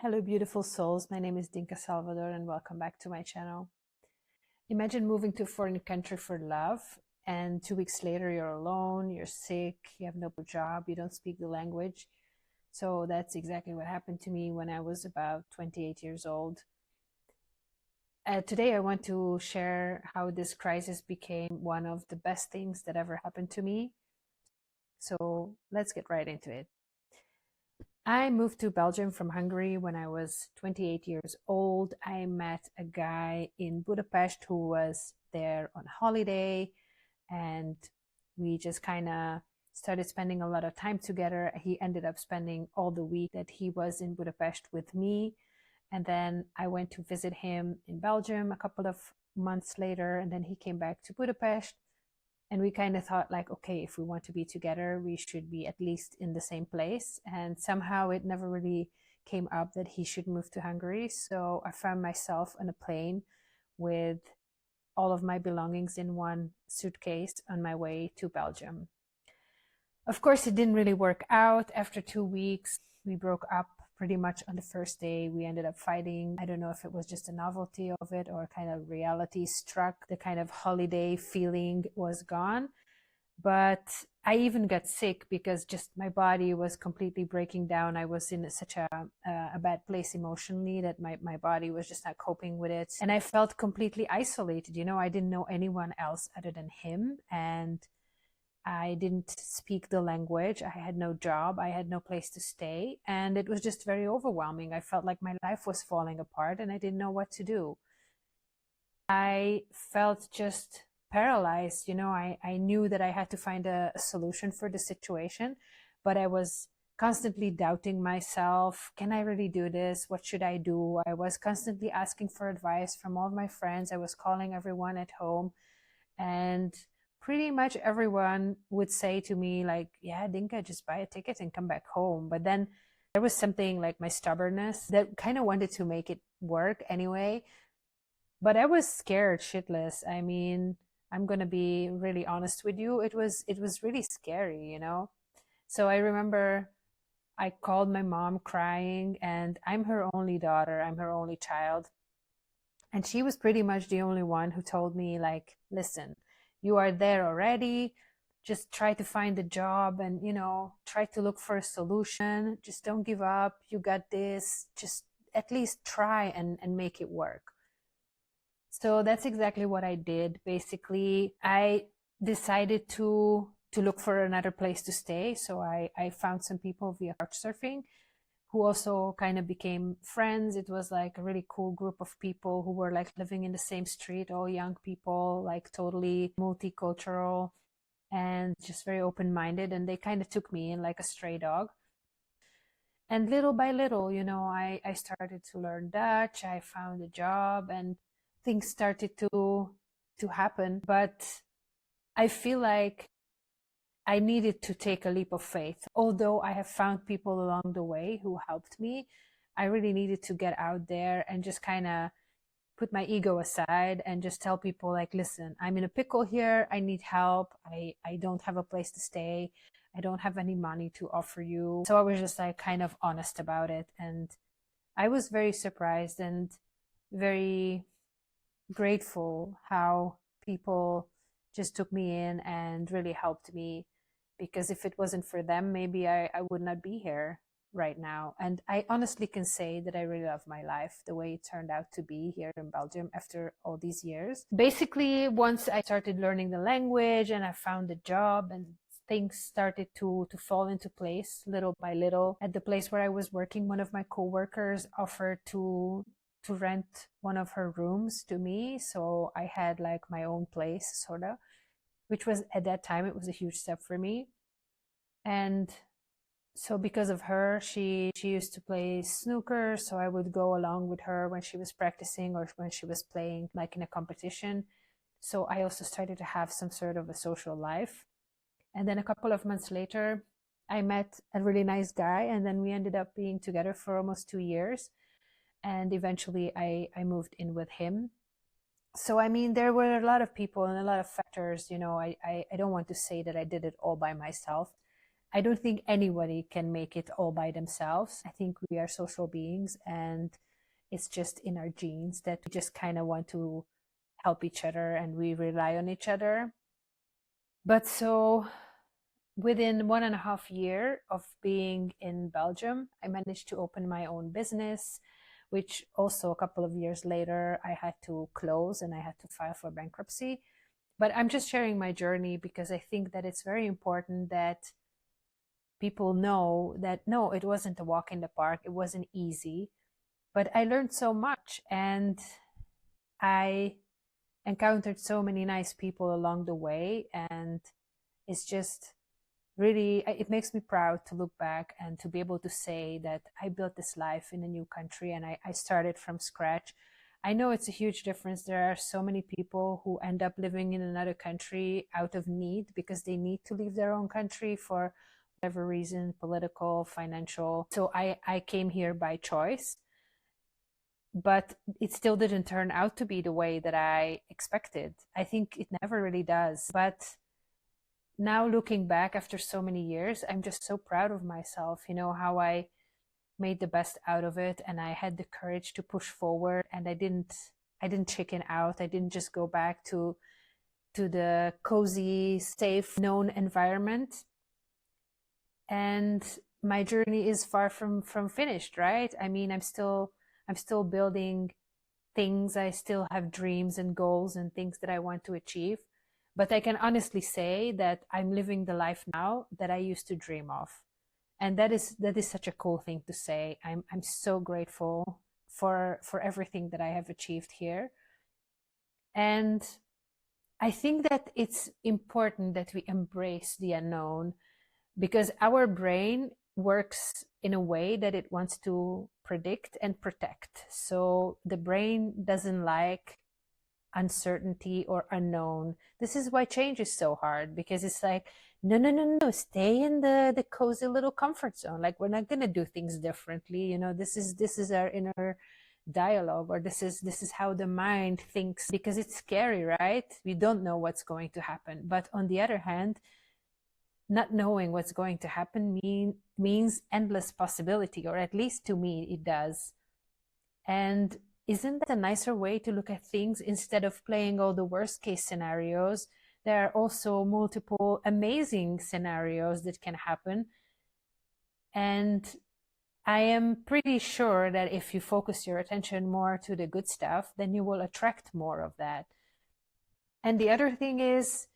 Hello, beautiful souls. My name is Dinka Salvador, and welcome back to my channel. Imagine moving to a foreign country for love, and 2 weeks later, you're alone, you're sick, you have no job, you don't speak the language. So that's exactly what happened to me when I was about 28 years old. Today, I want to share how this crisis became one of the best things that ever happened to me. So let's get right into it. I moved to Belgium from Hungary when I was 28 years old. I met a guy in Budapest who was there on holiday, and we just kind of started spending a lot of time together. He ended up spending all the week that he was in Budapest with me. And then I went to visit him in Belgium a couple of months later, and then he came back to Budapest. And we kind of thought like, okay, if we want to be together, we should be at least in the same place. And somehow it never really came up that he should move to Hungary. So I found myself on a plane with all of my belongings in one suitcase on my way to Belgium. Of course, it didn't really work out. After 2 weeks, we broke up pretty much on the first day. We ended up fighting. I don't know if it was just a novelty of it or kind of reality struck. The kind of holiday feeling was gone. But I even got sick because just my body was completely breaking down. I was in such a bad place emotionally that my body was just not coping with it. And I felt completely isolated. I didn't know anyone else other than him. And I didn't speak the language. I had no job. I had no place to stay. And it was just very overwhelming. I felt like my life was falling apart and I didn't know what to do. I felt just paralyzed. I knew that I had to find a solution for the situation, but I was constantly doubting myself. Can I really do this? What should I do? I was constantly asking for advice from all of my friends. I was calling everyone at home, and pretty much everyone would say to me like, yeah, Dinka, just buy a ticket and come back home. But then there was something like my stubbornness that kind of wanted to make it work anyway. But I was scared shitless. I mean, I'm going to be really honest with you. It was really scary. So I remember I called my mom crying, and I'm her only daughter. I'm her only child. And she was pretty much the only one who told me like, listen, you are there already. Just try to find a job and, try to look for a solution. Just don't give up. You got this. Just at least try and make it work. So that's exactly what I did. Basically, I decided to look for another place to stay. So I found some people via couchsurfing who also kind of became friends. It was like a really cool group of people who were like living in the same street, all young people, like totally multicultural and just very open-minded. And they kind of took me in like a stray dog. And little by little, I started to learn Dutch. I found a job and things started to happen. But I feel like I needed to take a leap of faith. Although I have found people along the way who helped me, I really needed to get out there and just kind of put my ego aside and just tell people like, listen, I'm in a pickle here. I need help. I don't have a place to stay. I don't have any money to offer you. So I was just like kind of honest about it. And I was very surprised and very grateful how people just took me in and really helped me, because if it wasn't for them, maybe I would not be here right now. And I honestly can say that I really love my life the way it turned out to be here in Belgium after all these years. Basically, once I started learning the language and I found a job and things started to fall into place little by little. At the place where I was working, one of my coworkers offered to rent one of her rooms to me. So I had like my own place, sort of, which was at that time, it was a huge step for me. And so because of her, she used to play snooker. So I would go along with her when she was practicing or when she was playing like in a competition. So I also started to have some sort of a social life. And then a couple of months later, I met a really nice guy, and then we ended up being together for almost 2 years. And eventually I moved in with him. So, I mean, there were a lot of people and a lot of factors, I don't want to say that I did it all by myself. I don't think anybody can make it all by themselves. I think we are social beings, and it's just in our genes that we just kind of want to help each other and we rely on each other. But so within 1.5 years of being in Belgium, I managed to open my own business, which also a couple of years later I had to close and I had to file for bankruptcy. But I'm just sharing my journey because I think that it's very important that people know that no, it wasn't a walk in the park, it wasn't easy, but I learned so much and I encountered so many nice people along the way. And it's just really, it makes me proud to look back and to be able to say that I built this life in a new country and I started from scratch. I know it's a huge difference. There are so many people who end up living in another country out of need because they need to leave their own country for whatever reason, political, financial. So I came here by choice, but it still didn't turn out to be the way that I expected. I think it never really does. But now looking back after so many years, I'm just so proud of myself, how I made the best out of it and I had the courage to push forward and I didn't chicken out. I didn't just go back to the cozy, safe, known environment. And my journey is far from finished, right? I mean, I'm still building things. I still have dreams and goals and things that I want to achieve. But I can honestly say that I'm living the life now that I used to dream of. And that is such a cool thing to say. I'm so grateful for everything that I have achieved here. And I think that it's important that we embrace the unknown because our brain works in a way that it wants to predict and protect. So the brain doesn't like uncertainty or unknown. This is why change is so hard, because it's like, no, no, no, no, stay in the cozy little comfort zone. Like, we're not going to do things differently. This is our inner dialogue, or this is how the mind thinks, because it's scary, right? We don't know what's going to happen. But on the other hand, not knowing what's going to happen means endless possibility, or at least to me it does. And isn't that a nicer way to look at things? Instead of playing all the worst case scenarios, there are also multiple amazing scenarios that can happen. And I am pretty sure that if you focus your attention more to the good stuff, then you will attract more of that. And the other thing is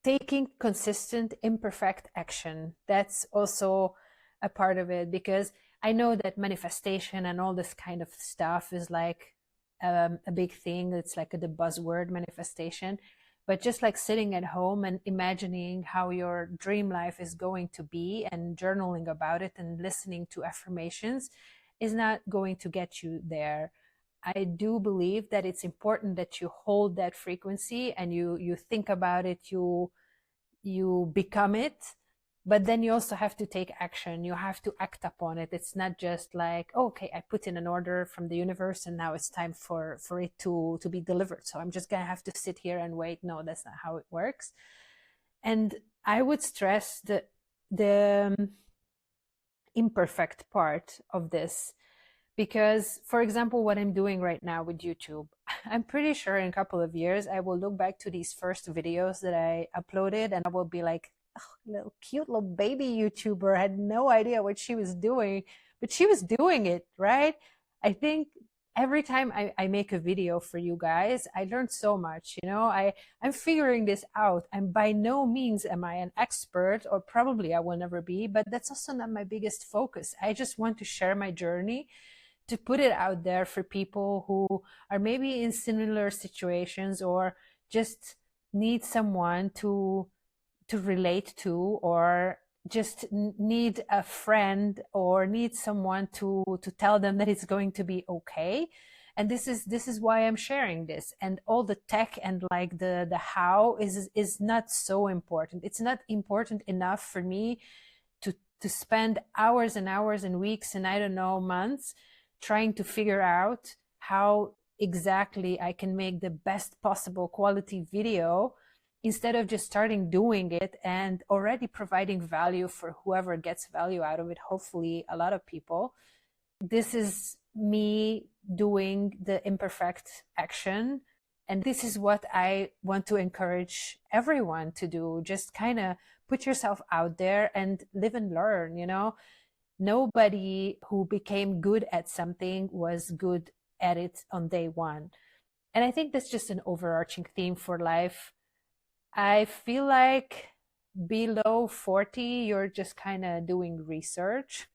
taking consistent, imperfect action. That's also a part of it, because I know that manifestation and all this kind of stuff is like a big thing. It's like the buzzword manifestation. But just like sitting at home and imagining how your dream life is going to be and journaling about it and listening to affirmations is not going to get you there. I do believe that it's important that you hold that frequency and you think about it, you become it, but then you also have to take action. You have to act upon it. It's not just like, oh, okay, I put in an order from the universe and now it's time for it to be delivered. So I'm just going to have to sit here and wait. No, that's not how it works. And I would stress the imperfect part of this, because, for example, what I'm doing right now with YouTube, I'm pretty sure in a couple of years, I will look back to these first videos that I uploaded and I will be like, oh, little cute little baby YouTuber, I had no idea what she was doing, but she was doing it, right? I think every time I make a video for you guys, I learned so much, I'm figuring this out. And by no means am I an expert, or probably I will never be, but that's also not my biggest focus. I just want to share my journey, to put it out there for people who are maybe in similar situations or just need someone to relate to, or just need a friend, or need someone to tell them that it's going to be okay. And this is why I'm sharing this. And all the tech and like the how is not so important. It's not important enough for me to spend hours and hours and weeks and I don't know, months trying to figure out how exactly I can make the best possible quality video instead of just starting doing it and already providing value for whoever gets value out of it, hopefully a lot of people. This is me doing the imperfect action. And this is what I want to encourage everyone to do. Just kind of put yourself out there and live and learn, Nobody who became good at something was good at it on day one. And I think that's just an overarching theme for life. I feel like below 40, you're just kind of doing research.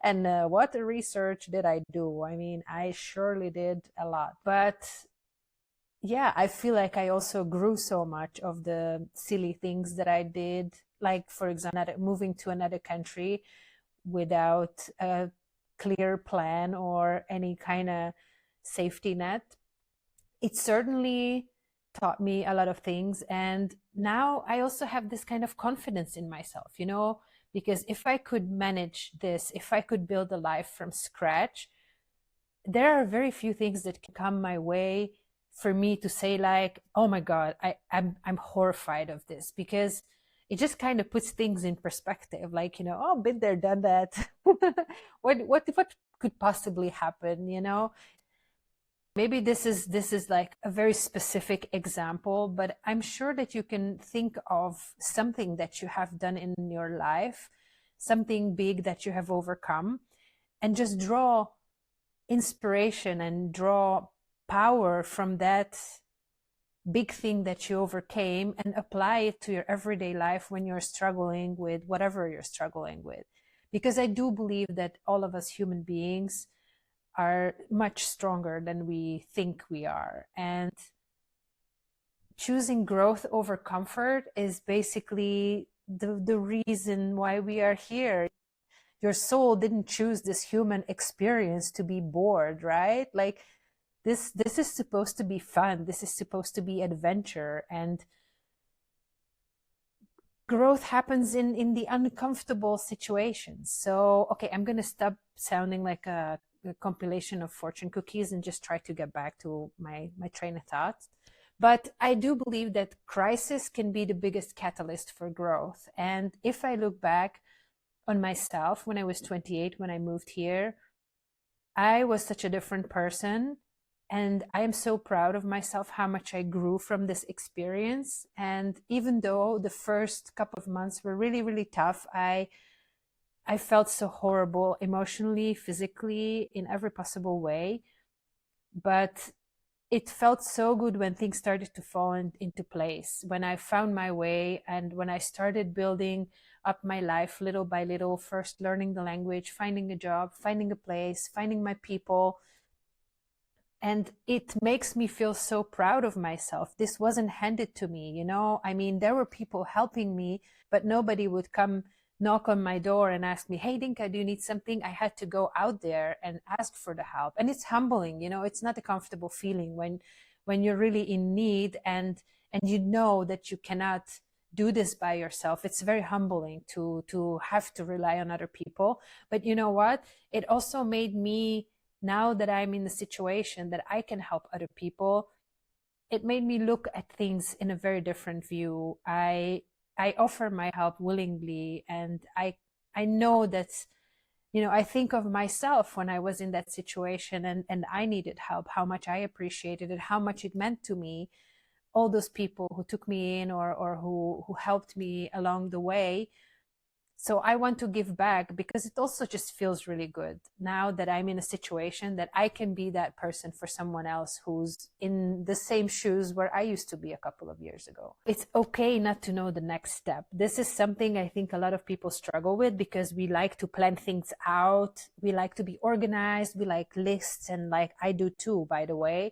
And what research did I do? I mean, I surely did a lot. But yeah, I feel like I also grew so much of the silly things that I did. Like, for example, moving to another country without a clear plan or any kind of safety net. It certainly taught me a lot of things. And now I also have this kind of confidence in myself, because if I could manage this, if I could build a life from scratch, there are very few things that can come my way for me to say like, oh my God, I'm horrified of this, because it just kind of puts things in perspective. Like, oh, been there, done that. what could possibly happen, Maybe this is like a very specific example, but I'm sure that you can think of something that you have done in your life, something big that you have overcome, and just draw inspiration and draw power from that big thing that you overcame and apply it to your everyday life when you're struggling with whatever you're struggling with. Because I do believe that all of us human beings are much stronger than we think we are. And choosing growth over comfort is basically the reason why we are here. Your soul didn't choose this human experience to be bored, right? Like this is supposed to be fun. This is supposed to be adventure. And growth happens in the uncomfortable situations. So, okay, I'm going to stop sounding like a compilation of fortune cookies and just try to get back to my train of thought. But I do believe that crisis can be the biggest catalyst for growth. And if I look back on myself when I was 28, when I moved here, I was such a different person. And I am so proud of myself, how much I grew from this experience. And even though the first couple of months were really, really tough, I felt so horrible emotionally, physically, in every possible way. But it felt so good when things started to fall into place, when I found my way and when I started building up my life little by little, first learning the language, finding a job, finding a place, finding my people. And it makes me feel so proud of myself. This wasn't handed to me, I mean, there were people helping me, but nobody would come knock on my door and ask me, hey, Dinka, do you need something? I had to go out there and ask for the help. And it's humbling, it's not a comfortable feeling when you're really in need and you know that you cannot do this by yourself. It's very humbling to have to rely on other people. But you know what? It also made me, now that I'm in the situation that I can help other people, it made me look at things in a very different view. I offer my help willingly, and I know that, I think of myself when I was in that situation and I needed help, how much I appreciated it, how much it meant to me, all those people who took me in or who helped me along the way. So I want to give back because it also just feels really good now that I'm in a situation that I can be that person for someone else who's in the same shoes where I used to be a couple of years ago. It's okay not to know the next step. This is something I think a lot of people struggle with because we like to plan things out. We like to be organized. We like lists, and like I do too, by the way.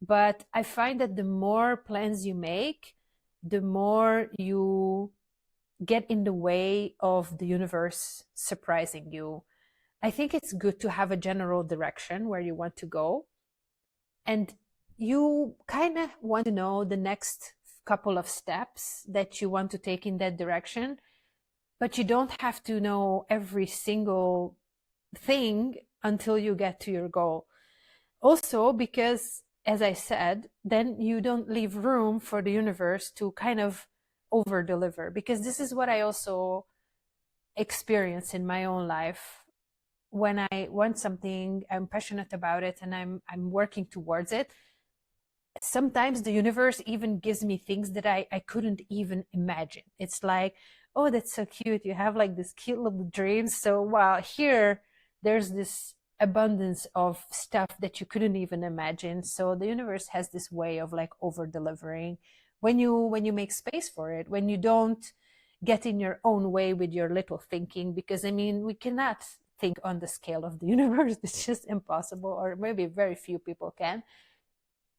But I find that the more plans you make, the more you get in the way of the universe surprising you. I think it's good to have a general direction where you want to go. And you kind of want to know the next couple of steps that you want to take in that direction. But you don't have to know every single thing until you get to your goal. Also, because as I said, then you don't leave room for the universe to kind of over deliver, because this is what I also experience in my own life. When I want something, I'm passionate about it, and I'm working towards it, sometimes the universe even gives me things that I couldn't even imagine. It's like, oh, that's so cute. You have like this cute little dreams. So wow, here there's this abundance of stuff that you couldn't even imagine. So the universe has this way of like over delivering when you make space for it, when you don't get in your own way with your little thinking. Because I mean, we cannot think on the scale of the universe. It's just impossible, or maybe very few people can.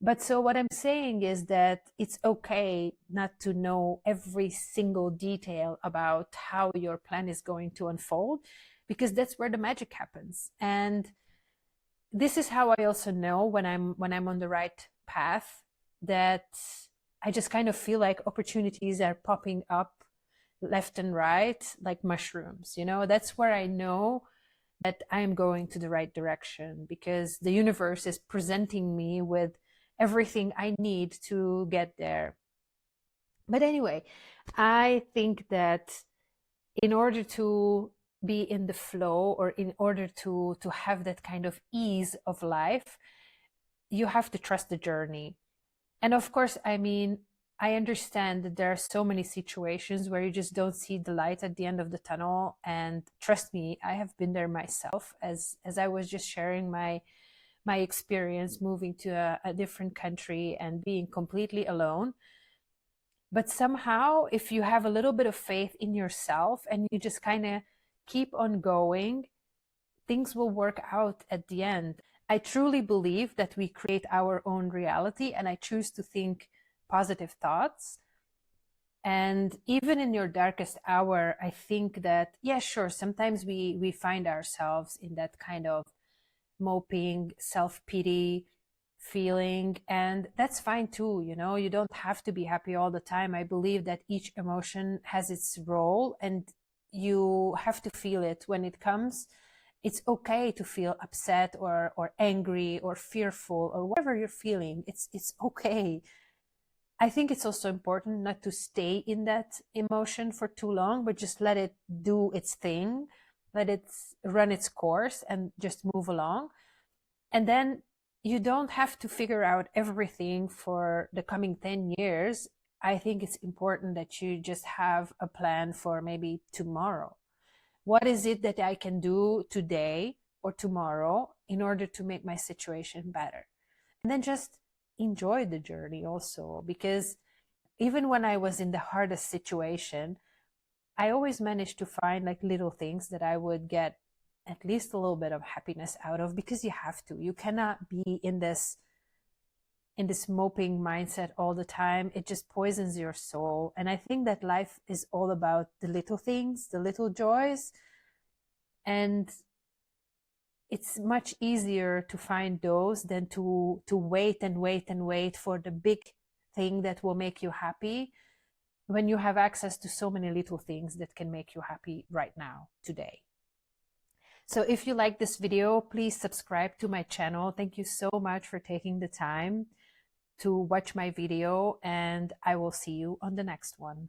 But so what I'm saying is that it's okay not to know every single detail about how your plan is going to unfold, because that's where the magic happens. And this is how I also know when I'm on the right path, that I just kind of feel like opportunities are popping up left and right like mushrooms. That's where I know that I'm going to the right direction, because the universe is presenting me with everything I need to get there. But anyway, I think that in order to be in the flow, or in order to have that kind of ease of life, you have to trust the journey. And of course, I mean, I understand that there are so many situations where you just don't see the light at the end of the tunnel. And trust me, I have been there myself, as I was just sharing my experience moving to a different country and being completely alone. But somehow, if you have a little bit of faith in yourself and you just kind of keep on going, things will work out at the end. I truly believe that we create our own reality, and I choose to think positive thoughts. And even in your darkest hour, I think that, yeah, sure, sometimes we find ourselves in that kind of moping, self-pity feeling, and that's fine too. You don't have to be happy all the time. I believe that each emotion has its role, and you have to feel it when it comes. It's okay to feel upset or angry or fearful or whatever you're feeling. It's okay. I think it's also important not to stay in that emotion for too long, but just let it do its thing, let it run its course, and just move along. And then you don't have to figure out everything for the coming 10 years. I think it's important that you just have a plan for maybe tomorrow. What is it that I can do today or tomorrow in order to make my situation better? And then just enjoy the journey also, because even when I was in the hardest situation, I always managed to find like little things that I would get at least a little bit of happiness out of, because you have to. You cannot be in this moping mindset all the time. It just poisons your soul. And I think that life is all about the little things, the little joys. And it's much easier to find those than to wait and wait and wait for the big thing that will make you happy, when you have access to so many little things that can make you happy right now, today. So if you like this video, please subscribe to my channel. Thank you so much for taking the time to watch my video, and I will see you on the next one.